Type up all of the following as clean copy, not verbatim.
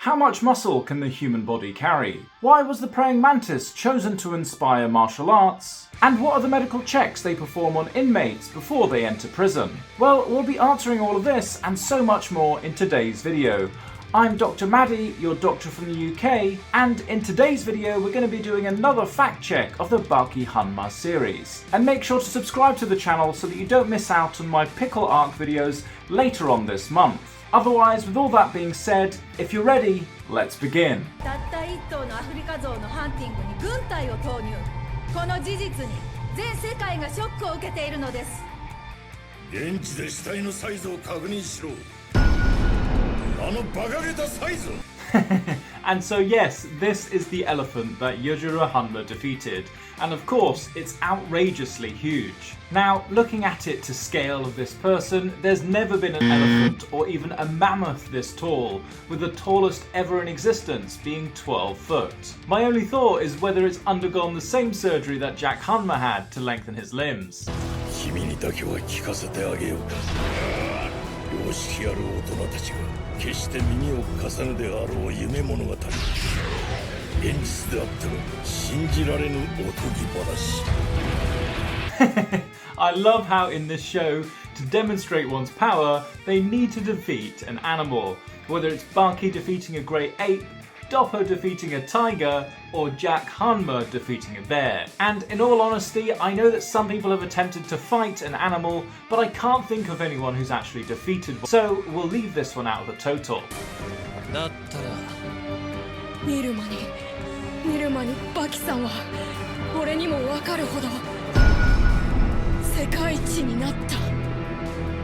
How much muscle can the human body carry? Why was the praying mantis chosen to inspire martial arts? And what are the medical checks they perform on inmates before they enter prison? Well, we'll be answering all of this and so much more in today's video. I'm Dr. Maddie, your doctor from the UK, and in today's video we're going to be doing another fact check of the BAKI HANMA series. And make sure to subscribe to the channel so that you don't miss out on my pickle arc videos later on this month. Otherwise, with all that being said, if you're ready, let's begin. たった一頭のアフリカゾウのハンティングに軍隊を投入。この事実に全世界がショックを受けているのです。現地で死体のサイズを確認しろ。あのバカげたサイズ。And so yes, this is the elephant that Yujiro Hanma defeated, and of course it's outrageously huge. Now, looking at it to scale of this person, there's never been an elephant or even a mammoth this tall, with the tallest ever in existence being 12 foot. My only thought is whether it's undergone the same surgery that Jack Hanma had to lengthen his limbs. 君にだけは聞かせてあげようか。良識ある大人たちが決して耳を貸さぬであろう夢物語。現実であっても信じられぬおとぎ話。I love how in this show, to demonstrate one's power, they need to defeat an animal. Whether it's Baki defeating a great ape, Doppo defeating a tiger, or Jack Hanma defeating a bear. And in all honesty, I know that some people have attempted to fight an animal, but I can't think of anyone who's actually defeated one. So we'll leave this one out of the total. だったら見る間にバキさんは俺にも分かるほど世界一になった。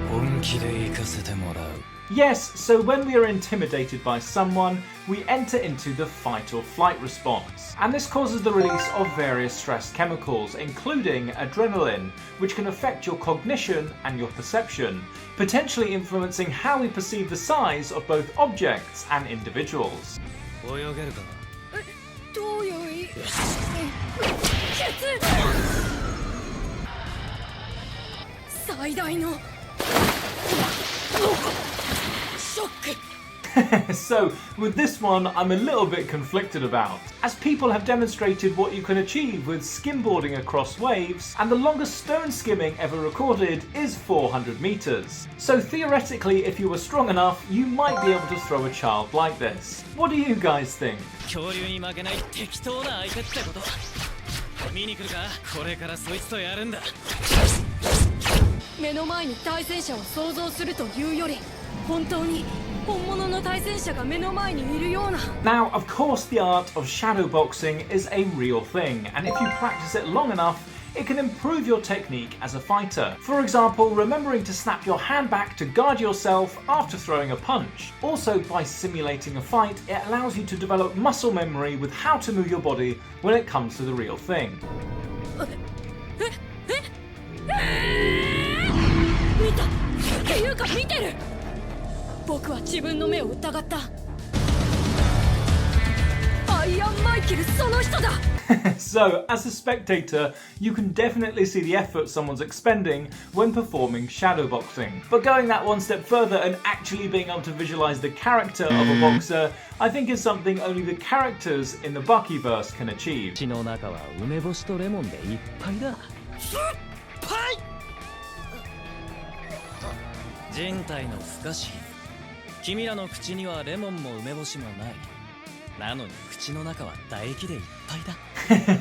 本気で行かせてもらう。Yes, so when we are intimidated by someone, we enter into the fight or flight response. And this causes the release of various stress chemicals, including adrenaline, which can affect your cognition and your perception, potentially influencing how we perceive the size of both objects and individuals. 泳げるか？どういう最大の So, with this one, I'm a little bit conflicted about, as people have demonstrated what you can achieve with skimboarding across waves, and the longest stone skimming ever recorded is 400 meters. So theoretically, if you were strong enough, you might be able to throw a child like this. What do you guys think? 恐竜に負けない適当な相手ってこと。見に来るか？これからそいつとやるんだ。目の前に対戦者を想像するというより、本当に Now, of course, the art of shadow boxing is a real thing, and if you practice it long enough, it can improve your technique as a fighter. For example, remembering to snap your hand back to guard yourself after throwing a punch. Also, by simulating a fight, it allows you to develop muscle memory with how to move your body when it comes to the real thing. 僕は自分の目を疑った。アイアンマイケルその人だ。So, as a spectator, you can definitely see the effort someone's expending when performing shadow boxing. But going that one step further and actually being able to visualize the character of a boxer, I think is something only the characters in the Bakiverse can achieve. 口の中は梅干しとレモンでいっぱいだ。酸っぱい。人体の不可思議。君らの口にはレモンも梅干しもない。なのに口の中は唾液でいっぱいだ。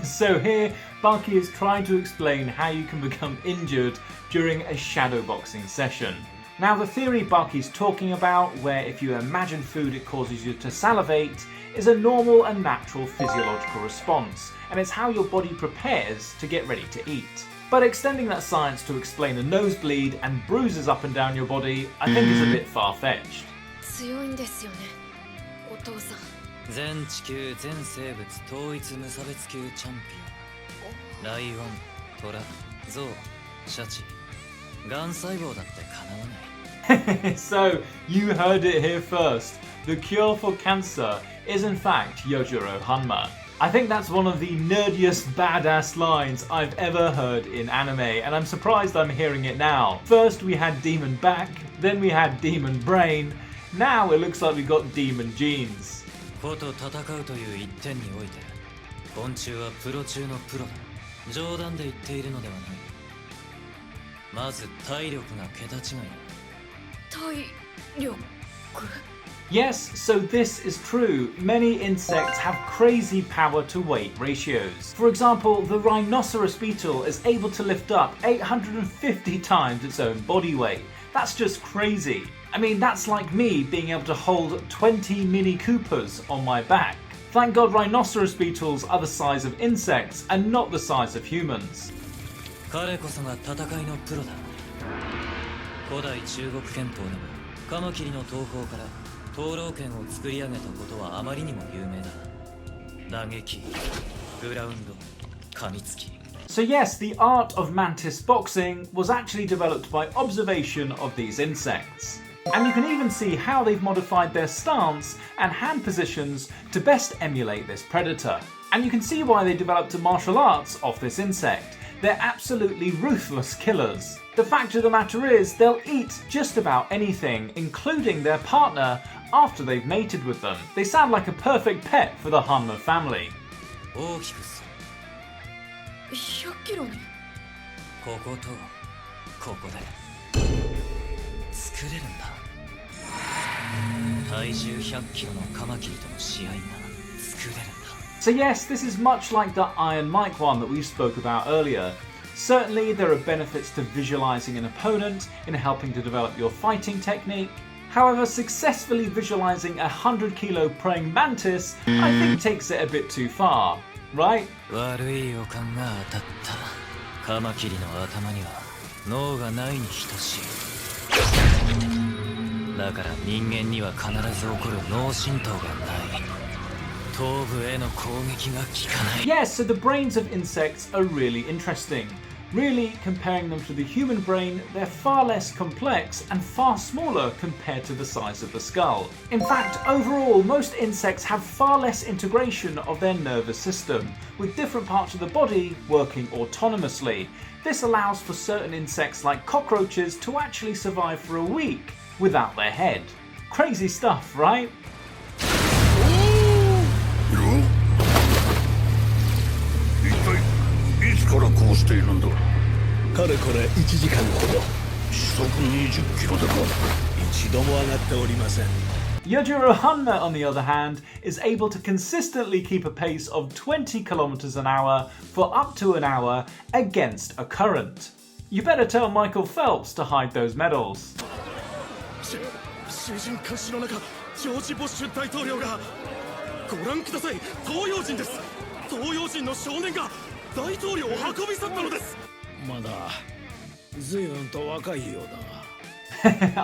So here, Baki is trying to explain how you can become injured during a shadow boxing session. Now, the theory Baki's talking about, where if you imagine food it causes you to salivate, is a normal and natural physiological response, and it's how your body prepares to get ready to eat. But extending that science to explain a nosebleed and bruises up and down your body, I think is a bit far-fetched. 強いんですよね、お父さん。全地球全生物統一無差別級チャンピオン。ライオン、トラ、ゾウ、シャチ、がん細胞だってかなわない。So, you heard it here first. The cure for cancer is in fact Yujiro Hanma. I think that's one of the nerdiest badass lines I've ever heard in anime, and I'm surprised I'm hearing it now. First we had Demon Back, then we had Demon Brain, now it looks like we got Demon Genes. こと戦うという一点において昆虫はプロ中のプロだ。冗談で言っているのではない。まず体力が桁違いだ。体力 Yes, so this is true. Many insects have crazy power to weight ratios. For example, the rhinoceros beetle is able to lift up 850 times its own body weight. That's just crazy. I mean, that's like me being able to hold 20 Mini Coopers on my back. Thank God rhinoceros beetles are the size of insects and not the size of humans. 彼こそが戦いのプロだ。古代中国憲法でもカマキリの東方から灯籠剣を作り上げたことはあまりにも有名だ。打撃、グラウンド、噛みつき。So yes, the art of mantis boxing was actually developed by observation of these insects. And you can even see how they've modified their stance and hand positions to best emulate this predator. And you can see why they developed a martial arts off this insect. They're absolutely ruthless killers. The fact of the matter is, they'll eat just about anything, including their partner, after they've mated with them. They sound like a perfect pet for the Hanma family. 大きくする。100キロにこことここで作れるんだ。体重100キロのカマキリとの試合が作れるんだ。So yes, this is much like the Iron Mike one that we spoke about earlier. Certainly there are benefits to visualizing an opponent in helping to develop your fighting technique. However, successfully visualizing a 100-kilo praying mantis, I think takes it a bit too far, right? 悪い予感が当たった。カマキリの頭には脳がないに等しい。だから人間には必ず起こる脳震盪がない。頭部への攻撃が効かない。Yes, so the brains of insects are really interesting. Really, comparing them to the human brain, they're far less complex and far smaller compared to the size of the skull. In fact, overall, most insects have far less integration of their nervous system, with different parts of the body working autonomously. This allows for certain insects like cockroaches to actually survive for a week without their head. Crazy stuff, right? いつからこうしているんだ。かれこれ1時間ほど。時速20キロだか。一度も上がっておりません。Yujiro Hanma, on the other hand, is able to consistently keep a pace of 20 kilometers an hour for up to an hour against a current. You better tell Michael Phelps to hide those medals. 囚人監視の中、ジョージ・ボッシュ大統領がご覧ください。東洋人です。東洋人の少年が大統領を運び去ったのです。まだ随分と若いようだが。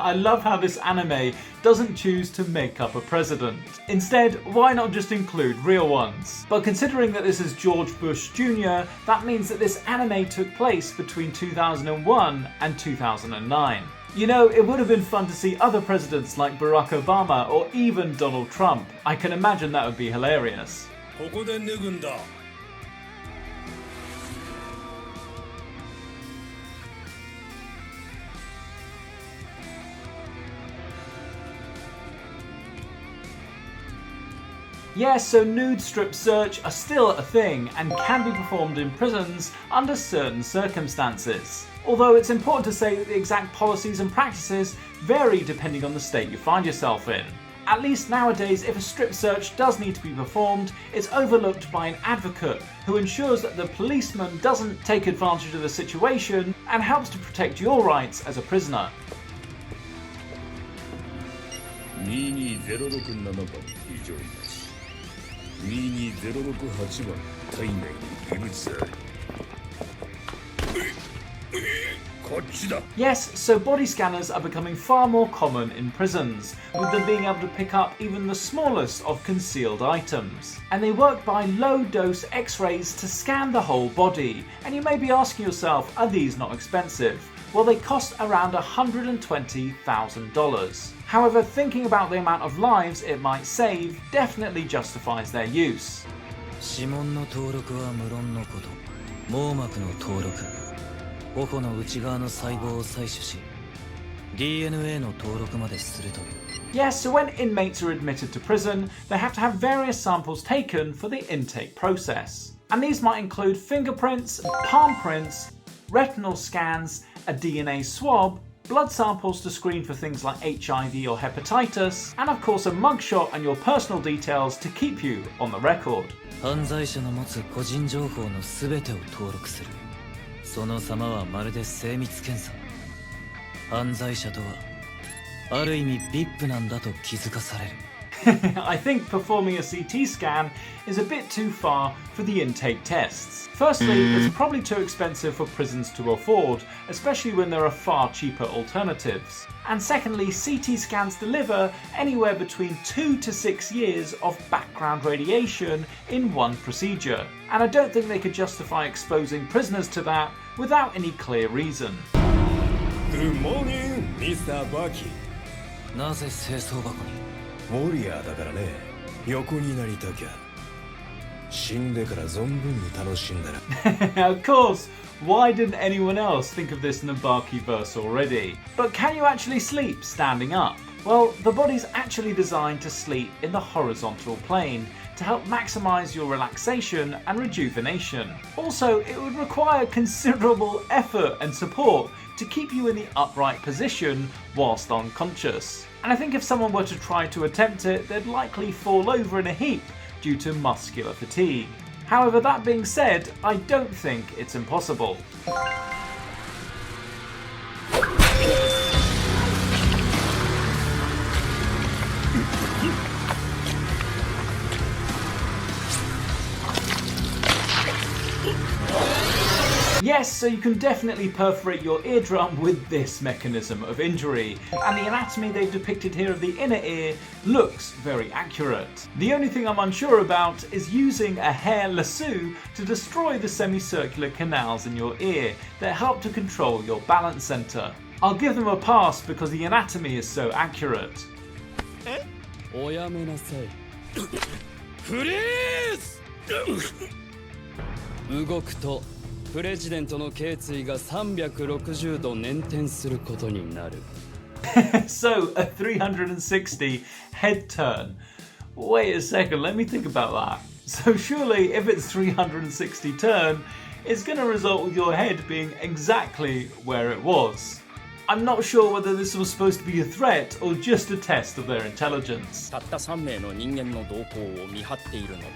I love how this anime doesn't choose to make up a president. Instead, why not just include real ones? But considering that this is George Bush Jr., that means that this anime took place between 2001 and 2009. You know, it would have been fun to see other presidents like Barack Obama or even Donald Trump. I can imagine that would be hilarious. ここで脱ぐんだ。Yes, so nude strip search are still a thing and can be performed in prisons under certain circumstances. Although it's important to say that the exact policies and practices vary depending on the state you find yourself in. At least nowadays, if a strip search does need to be performed, it's overlooked by an advocate who ensures that the policeman doesn't take advantage of the situation and helps to protect your rights as a prisoner. 2206番非常になし。22068番体内に異物あり。こっちだ。 Yes, so body scanners are becoming far more common in prisons, with them being able to pick up even the smallest of concealed items. And they work by low-dose X-rays to scan the whole body. And you may be asking yourself, are these not expensive? Well, they cost around $120,000. However, thinking about the amount of lives it might save definitely justifies their use. 指紋の登録は無論のこと、網膜の登録、頬の内側の細胞を採取し、DNA の登録までするという。 Yes, so when inmates are admitted to prison, they have to have various samples taken for the intake process. And these might include fingerprints, palm prints, retinal scans, a DNA swab, blood samples to screen for things like HIV or hepatitis, and of course a mugshot and your personal details to keep you on the record. 犯罪者の持つ個人情報のすべてを登録する。その様はまるで精密検査。犯罪者とはある意味 VIP なんだと気づかされる。I think performing a CT scan is a bit too far for the intake tests. Firstly, it's probably too expensive for prisons to afford, especially when there are far cheaper alternatives. And secondly, CT scans deliver anywhere between 2 to 6 years of background radiation in one procedure. And I don't think they could justify exposing prisoners to that without any clear reason. Good morning, Mr. BAKI. なぜ清掃箱に？ウォリアーだからね。横になりたきゃ。死んでから存分に楽しんだら。Of course, why didn't anyone else think of this in the BAKI verse already? But can you actually sleep standing up? Well, the body's actually designed to sleep in the horizontal plane to help maximize your relaxation and rejuvenation. Also, it would require considerable effort and support to keep you in the upright position whilst unconscious. And I think if someone were to try to attempt it, they'd likely fall over in a heap due to muscular fatigue. However, that being said, I don't think it's impossible. Yes, so you can definitely perforate your eardrum with this mechanism of injury, and the anatomy they've depicted here of the inner ear looks very accurate. The only thing I'm unsure about is using a hair lasso to destroy the semicircular canals in your ear that help to control your balance center. I'll give them a pass because the anatomy is so accurate. おやめなさい。フリーズ。動くとプレジデントの頸椎が360度捻転することになる。So, a 360 head turn. Wait a second, let me think about that. So surely if it's 360 turn, it's going to result with your head being exactly where it was. I'm not sure whether this was supposed to be a threat or just a test of their intelligence. たった3名の人間の動向を見張っているのだ。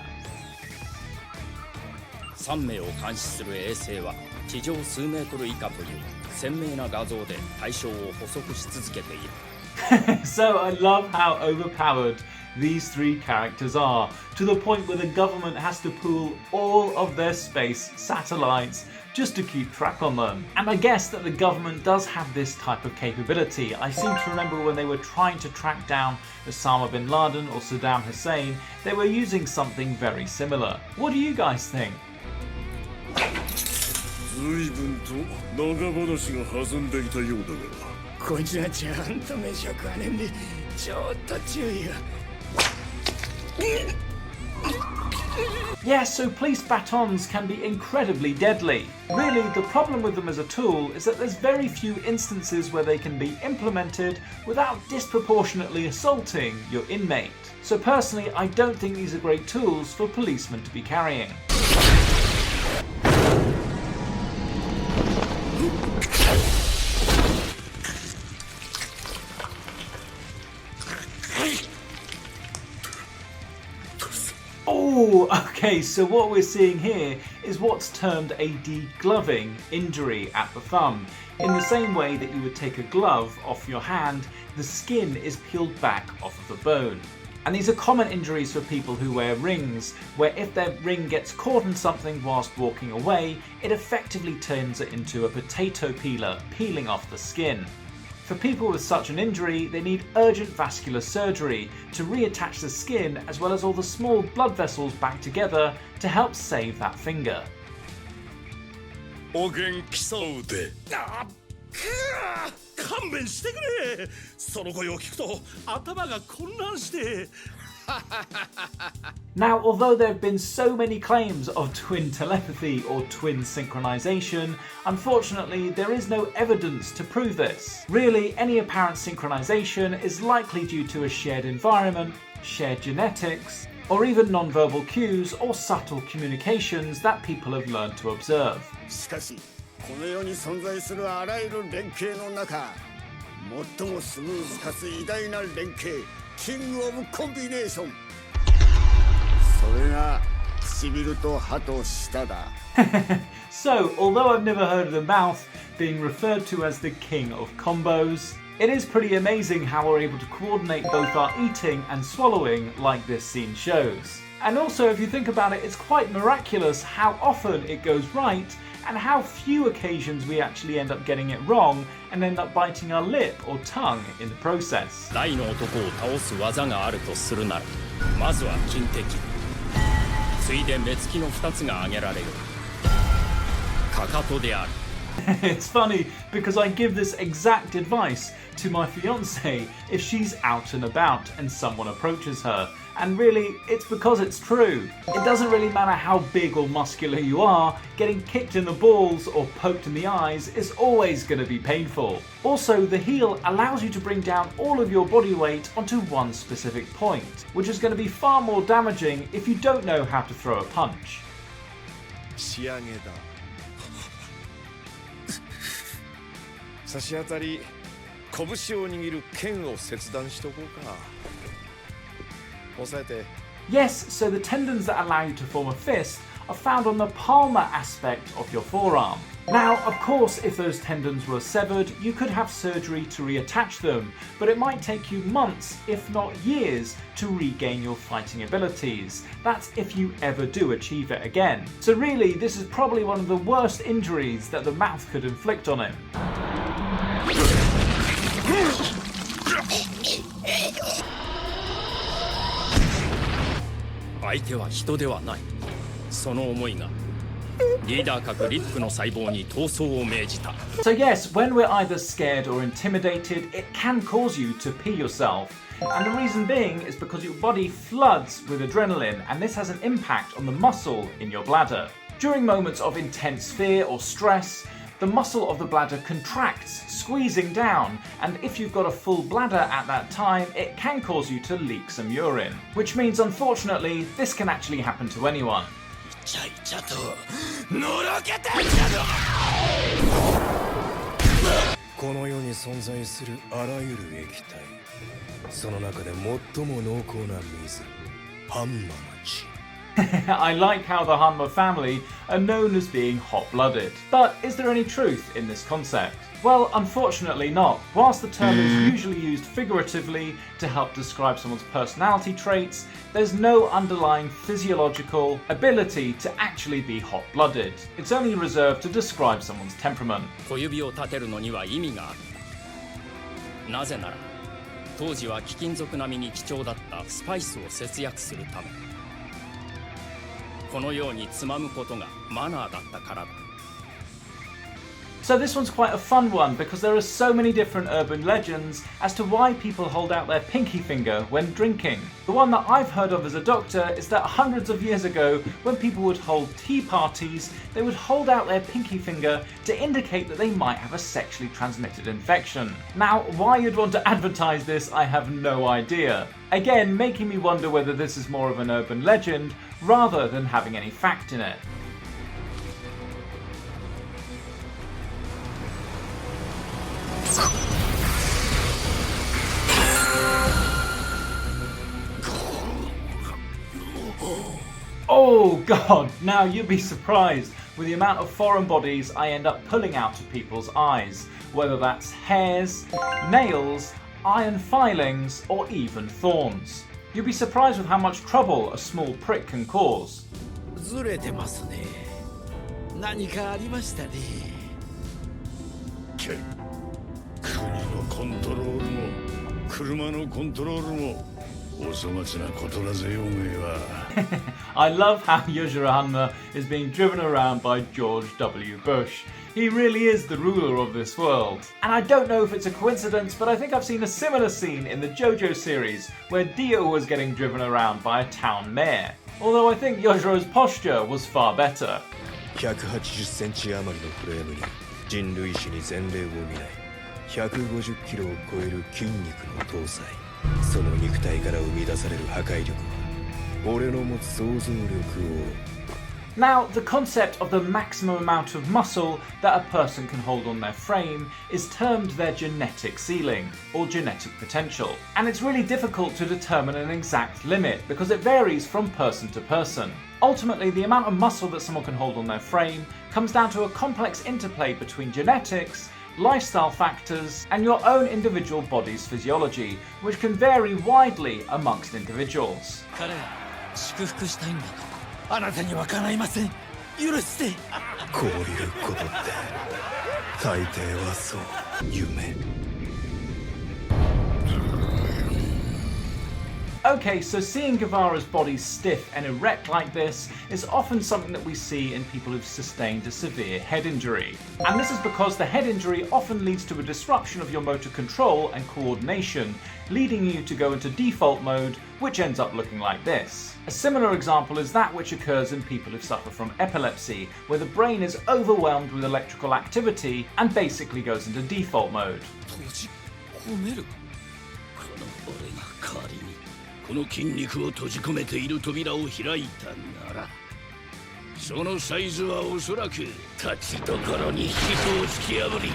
3名を監視する衛星は地上数メートル以下という鮮明な画像で対象を捕捉し続けている。So I love how overpowered these three characters are, to the point where the government has to pool all of their space satellites just to keep track on them. And I guess that the government does have this type of capability. I seem to remember when they were trying to track down Osama bin Laden or Saddam Hussein, they were using something very similar. What do you guys think? 随分と長話が弾んでいたようだが。こいつはちゃんと飯を食わねえんで、ちょっと注意が。Yes, so police batons can be incredibly deadly. Really, the problem with them as a tool is that there's very few instances where they can be implemented without disproportionately assaulting your inmate. So personally, I don't think these are great tools for policemen to be carrying. Oh, okay, so what we're seeing here is what's termed a degloving injury at the thumb. In the same way that you would take a glove off your hand, the skin is peeled back off of the bone. And these are common injuries for people who wear rings, where if their ring gets caught in something whilst walking away, it effectively turns it into a potato peeler, peeling off the skin. For people with such an injury, they need urgent vascular surgery to reattach the skin as well as all the small blood vessels back together to help save that finger. お元気そうで。勘弁してくれ。その声を聞くと頭が混乱して。Now, although there have been so many claims of twin telepathy or twin synchronization, unfortunately there is no evidence to prove this. Really, any apparent synchronization is likely due to a shared environment, shared genetics, or even non-verbal cues or subtle communications that people have learned to observe. しかしこの世に存在するあらゆる連携の中最もスムーズかつ偉大な連携キングオブコンビネーションそれが唇と歯と舌だ So, although I've never heard of the mouth being referred to as the king of combos, it is pretty amazing how we're able to coordinate both our eating and swallowing like this scene shows. And also, if you think about it, it's quite miraculous how often it goes right and how few occasions we actually end up getting it wrong and end up biting our lip or tongue in the process. 大の男を倒す技があるとするならまずは金敵ついで目つきの2つが挙げられるかかとである It's funny because I give this exact advice to my fiancée if she's out and about and someone approaches her. And really, it's because it's true. It doesn't really matter how big or muscular you are, getting kicked in the balls or poked in the eyes is always going to be painful. Also, the heel allows you to bring down all of your body weight onto one specific point, which is going to be far more damaging if you don't know how to throw a punch. 仕上げだ差し当たり拳を握る剣を切断しとこうか押さえて Yes, so the tendons that allow you to form a fist are found on the palmar aspect of your forearm. Now, of course, if those tendons were severed, you could have surgery to reattach them, but it might take you months, if not years, to regain your fighting abilities. That's if you ever do achieve it again. So really, this is probably one of the worst injuries that the mouth could inflict on him. 相手は人ではないその思いがリーダー格リップの細胞に闘争を命じた So yes, when we're either scared or intimidated, it can cause you to pee yourself. And the reason being is because your body floods with adrenaline, and this has an impact on the muscle in your bladder. During moments of intense fear or stress, the muscle of the bladder contracts, squeezing down, and if you've got a full bladder at that time, it can cause you to leak some urine. Which means, unfortunately, this can actually happen to anyone. ちゃいちゃとのろけてんじゃこの世に存在するあらゆる液体その中で最も濃厚な水ハンマの血 I like how the Hanma family are known as being hot-blooded. But is there any truth in this concept? Well, unfortunately not. Whilst the term is usually used figuratively to help describe someone's personality traits, there's no underlying physiological ability to actually be hot-blooded. It's only reserved to describe someone's temperament. 小指を立てるのには意味があるなぜなら当時は貴金属並みに貴重だったスパイスを節約するためこのようにつまむことがマナーだったからだ So this one's quite a fun one because there are so many different urban legends as to why people hold out their pinky finger when drinking. The one that I've heard of as a doctor is that hundreds of years ago, when people would hold tea parties, they would hold out their pinky finger to indicate that they might have a sexually transmitted infection. Now, why you'd want to advertise this, I have no idea. Again, making me wonder whether this is more of an urban legend rather than having any fact in it. Oh god, now you'd be surprised with the amount of foreign bodies I end up pulling out of people's eyes, whether that's hairs, nails, iron filings, or even thorns. You'd be surprised with how much trouble a small prick can cause. ずれてますね何かありましたね国のコントロールも車のコントロールもお粗末なことだぜおめえは I love how Yujiro Hanma is being driven around by George W. Bush. He really is the ruler of this world. And I don't know if it's a coincidence, but I think I've seen a similar scene in the JoJo series where Dio was getting driven around by a town mayor. Although I think Yujiro's posture was far better. 180センチ余りのフレームに人類史に前例を見ない150キロを超える筋肉の搭載その肉体から生み出される破壊力は俺の持つ想像力を Now, the concept of the maximum amount of muscle that a person can hold on their frame is termed their genetic ceiling, or genetic potential. And it's really difficult to determine an exact limit because it varies from person to person. Ultimately, the amount of muscle that someone can hold on their frame comes down to a complex interplay between genetics, lifestyle factors, and your own individual body's physiology, which can vary widely amongst individuals. あなたには叶いません許してこういうことって大抵はそう夢 Okay, so seeing Guevara's body stiff and erect like this is often something that we see in people who've sustained a severe head injury. And this is because the head injury often leads to a disruption of your motor control and coordination, leading you to go into default mode, which ends up looking like this. A similar example is that which occurs in people who suffer from epilepsy, where the brain is overwhelmed with electrical activity and basically goes into default mode. この筋肉を閉じ込めている扉を開いたならそのサイズはおそらく立ちどころに人を突き破り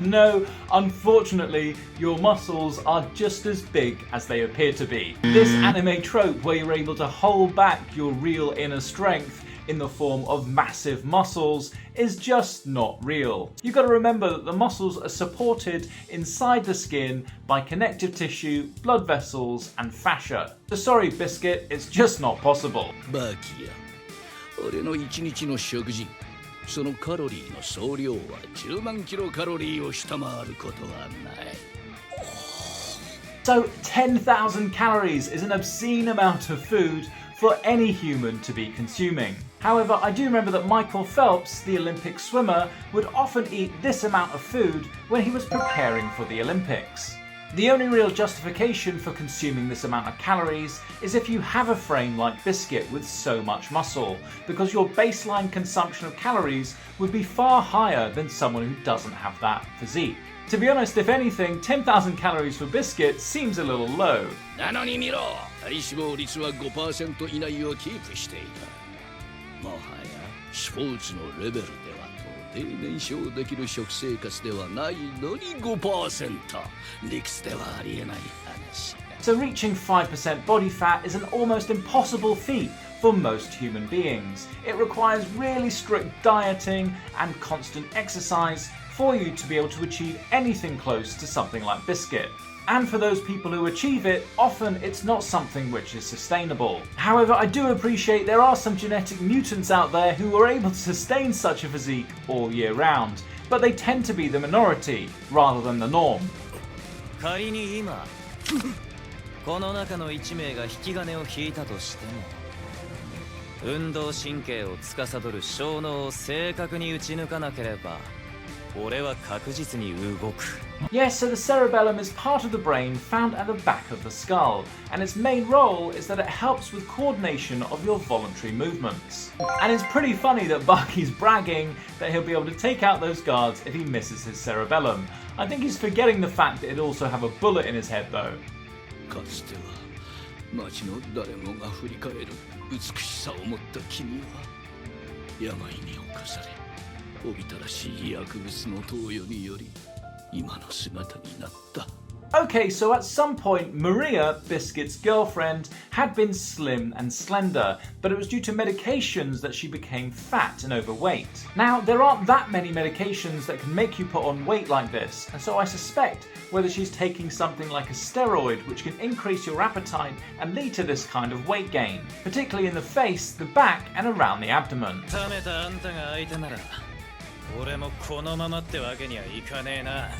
No, unfortunately, your muscles are just as big as they appear to be. This anime trope where you're able to hold back your real inner strength in the form of massive muscles is just not real. You've got to remember that the muscles are supported inside the skin by connective tissue, blood vessels, and fascia. So sorry, Biscuit, it's just not possible. バキや俺の1日の食事そのカロリーの総量は10万キロカロリーを下回ることはない So 10,000 calories is an obscene amount of food for any human to be consuming. However, I do remember that Michael Phelps, the Olympic swimmer, would often eat this amount of food when he was preparing for the Olympics. The only real justification for consuming this amount of calories is if you have a frame like Biscuit with so much muscle, because your baseline consumption of calories would be far higher than someone who doesn't have that physique. To be honest, if anything, 10,000 calories for Biscuit seems a little low. なのに見ろ体脂肪率は 5% 以内をキープしていたもはやスポーツのレベルでは到底燃焼できる食生活ではないのに 5% 理屈ではありえない話 So reaching 5% body fat is an almost impossible feat for most human beings. It requires really strict dieting and constant exercise for you to be able to achieve anything close to something like Biscuit. And for those people who achieve it, often it's not something which is sustainable. However, I do appreciate there are some genetic mutants out there who are able to sustain such a physique all year round, but they tend to be the minority rather than the norm. 仮に今この中の1名が引き金を引いたとしても運動神経を司る小脳を正確に打ち抜かなければ俺は確実に動く Yes, so the cerebellum is part of the brain found at the back of the skull, and its main role is that it helps with coordination of your voluntary movements. And it's pretty funny that Baki's bragging that he'll be able to take out those guards if he misses his cerebellum. I think he's forgetting the fact that it'd also have a bullet in his head though. かつては町の誰もが振り返る美しさを持った君は病に侵されおびただしい薬物の投与により今の姿になった Okay, so at some point, Maria, Biscuit's girlfriend, had been slim and slender, but it was due to medications that she became fat and overweight. Now, there aren't that many medications that can make you put on weight like this, and so I suspect whether she's taking something like a steroid which can increase your appetite and lead to this kind of weight gain, particularly in the face, the back, and around the abdomen. 冷めたあんたが相手なら俺もこのままってわけにはいかねえな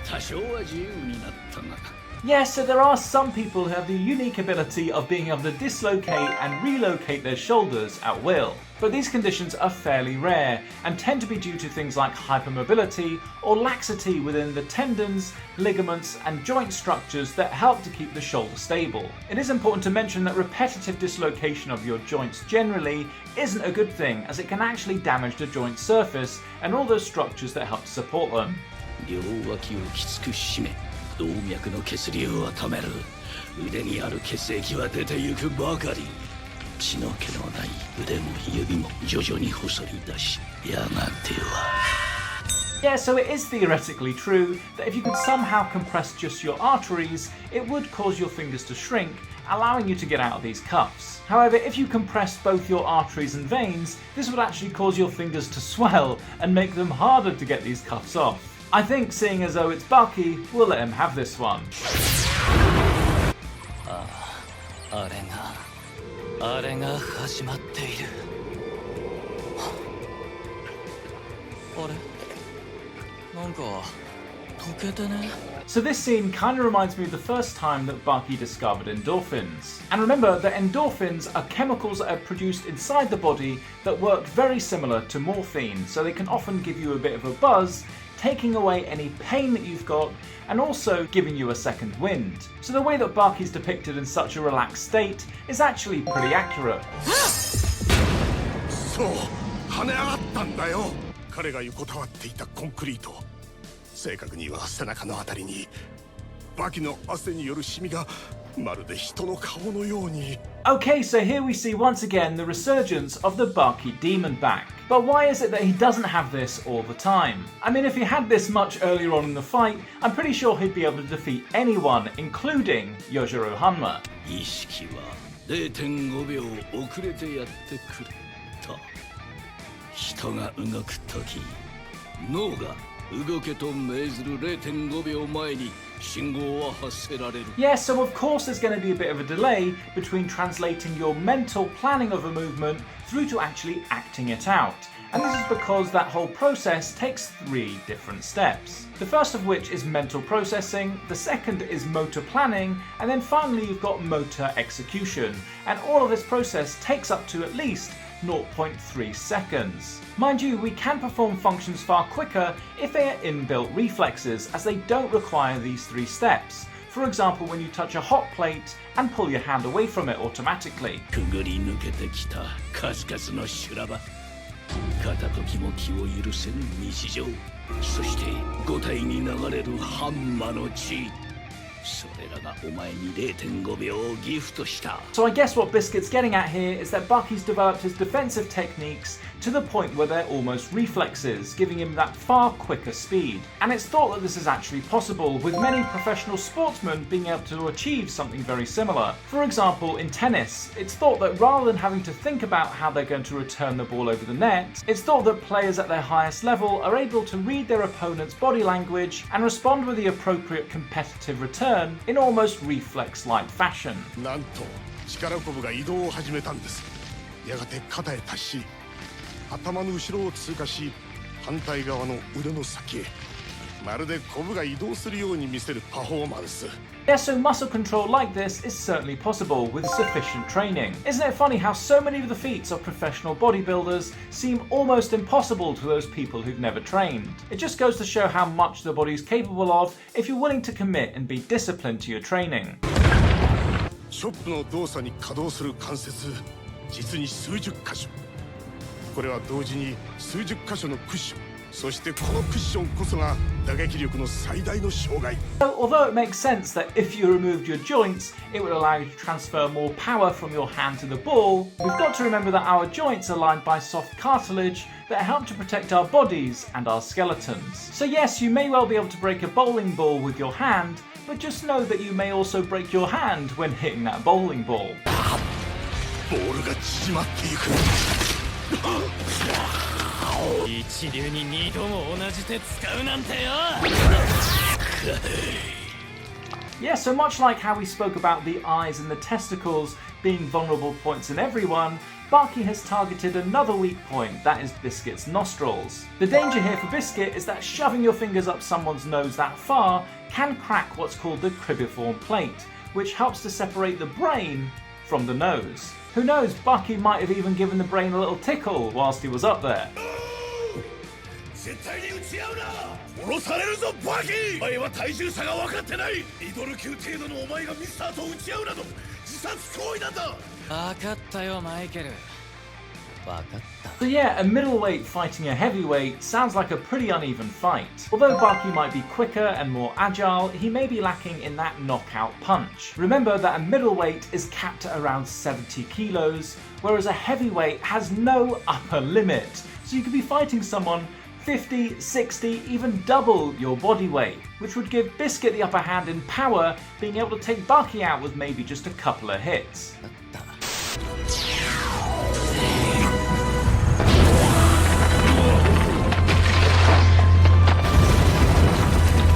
多少は自由になったが Yes, so there are some people who have the unique ability of being able to dislocate and relocate their shoulders at will. But these conditions are fairly rare and tend to be due to things like hypermobility or laxity within the tendons, ligaments and joint structures that help to keep the shoulder stable. It is important to mention that repetitive dislocation of your joints generally isn't a good thing, as it can actually damage the joint surface and all those structures that help to support them. 両脇をきつく締め、動脈の血流を止める。腕にある血液は出てゆくばかり。血の気のない腕も指も徐々に細り出し、やがては。Yeah, so it is theoretically true that if you could somehow compress just your arteries, it would cause your fingers to shrink, allowing you to get out of these cuffs. However, if you compress both your arteries and veins, this would actually cause your fingers to swell and make them harder to get these cuffs off. I think, seeing as though it's Baki, we'll let him have this one. あれが始まっている。あれ？なんか溶けてね。 So this scene kind of reminds me of the first time that Baki discovered endorphins. And remember that endorphins are chemicals that are produced inside the body that work very similar to morphine, so they can often give you a bit of a buzz, taking away any pain that you've got and also giving you a second wind. So the way that Baki's depicted in such a relaxed state is actually pretty accurate. そう、跳ね上がったんだよ。彼が横たわっていたコンクリート。正確には背中のあたりにバキの汗によるシミがまるで人の顔のように。 Okay, so here we see once again the resurgence of the Baki demon back. But why is it that he doesn't have this all the time? I mean, if he had this much earlier on in the fight, I'm pretty sure he'd be able to defeat anyone, including Yujiro Hanma. 意識は 0.5 秒遅れてやってくると。人が動くとき、脳が動けと命ずる 0.5 秒前に信号は発せられる。 Yes, so of course there's going to be a bit of a delay between translating your mental planning of a movement through to actually acting it out. And this is because that whole process takes 3 different steps. The first of which is mental processing, the second is motor planning, and then finally you've got motor execution. And all of this process takes up to at least 0.3 seconds. Mind you, we can perform functions far quicker if they are inbuilt reflexes, as they don't require these 3 steps. For example, when you touch a hot plate and pull your hand away from it automatically. くぐり抜けてきた数々の修羅場。片時も気を許せぬ日常。そして五体に流れるハンマの血。それらがお前に 0.5 秒をギフトした。 So I guess what Biscuit's getting at here is that Baki's developed his defensive techniques to the point where they're almost reflexes, giving him that far quicker speed. And it's thought that this is actually possible, with many professional sportsmen being able to achieve something very similar. For example, in tennis, it's thought that rather than having to think about how they're going to return the ball over the net, it's thought that players at their highest level are able to read their opponent's body language and respond with the appropriate competitive return in almost reflex-like fashion. なんと力こぶが移動を始めたんです。やがて肩へ達し、頭の後ろを通過し、反対側の腕の先へ。まるでコブが移動するように見せるパフォーマンス。 Yeah, so muscle control like this is certainly possible with sufficient training. Isn't it funny how so many of the feats of professional bodybuilders seem almost impossible to those people who've never trained? It just goes to show how much the body's capable of if you're willing to commit and be disciplined to your training. ショップの動作に稼働する関節、実に数十箇所。これは同時に数十箇所のクッション。 そしてこのクッションこそが打撃力の最大の障害。 So, although it makes sense that if you removed your joints, it would allow you to transfer more power from your hand to the ball, we've got to remember that our joints are lined by soft cartilage that help to protect our bodies and our skeletons. So yes, you may well be able to break a bowling ball with your hand, but just know that you may also break your hand when hitting that bowling ball. ボールが縮まっていく。 一流に2度も同じ手使うなんてよ。 Yeah, so much like how we spoke about the eyes and the testicles being vulnerable points in everyone, Baki has targeted another weak point, that is Biscuit's nostrils. The danger here for Biscuit is that shoving your fingers up someone's nose that far can crack what's called the cribriform plate, which helps to separate the brain from the nose. Who knows, Baki might have even given the brain a little tickle whilst he was up there. 絶対に打ち合うな殺されるぞバキお前は体重差が分かってないミドル級程度のお前がミスターと打ち合うなど自殺行為なんだ分かったよマイケル分かった So yeah, a middleweight fighting a heavyweight sounds like a pretty uneven fight. Although Baki might be quicker and more agile, he may be lacking in that knockout punch. Remember that a middleweight is capped at around 70 kilos, whereas a heavyweight has no upper limit. So you could be fighting someone 50, 60, even double your body weight, which would give Biscuit the upper hand in power, being able to take Baki out with maybe just a couple of hits.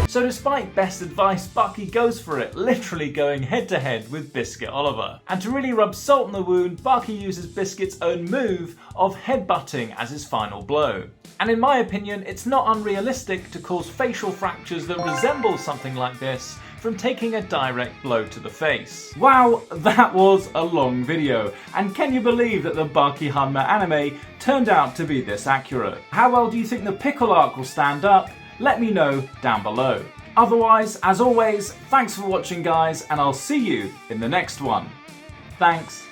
So despite best advice, Baki goes for it, literally going head to head with Biscuit Oliver. And to really rub salt in the wound, Baki uses Biscuit's own move of headbutting as his final blow. And in my opinion, it's not unrealistic to cause facial fractures that resemble something like this from taking a direct blow to the face. Wow, that was a long video. And can you believe that the Baki Hanma anime turned out to be this accurate? How well do you think the pickle arc will stand up? Let me know down below. Otherwise, as always, thanks for watching guys, and I'll see you in the next one. Thanks.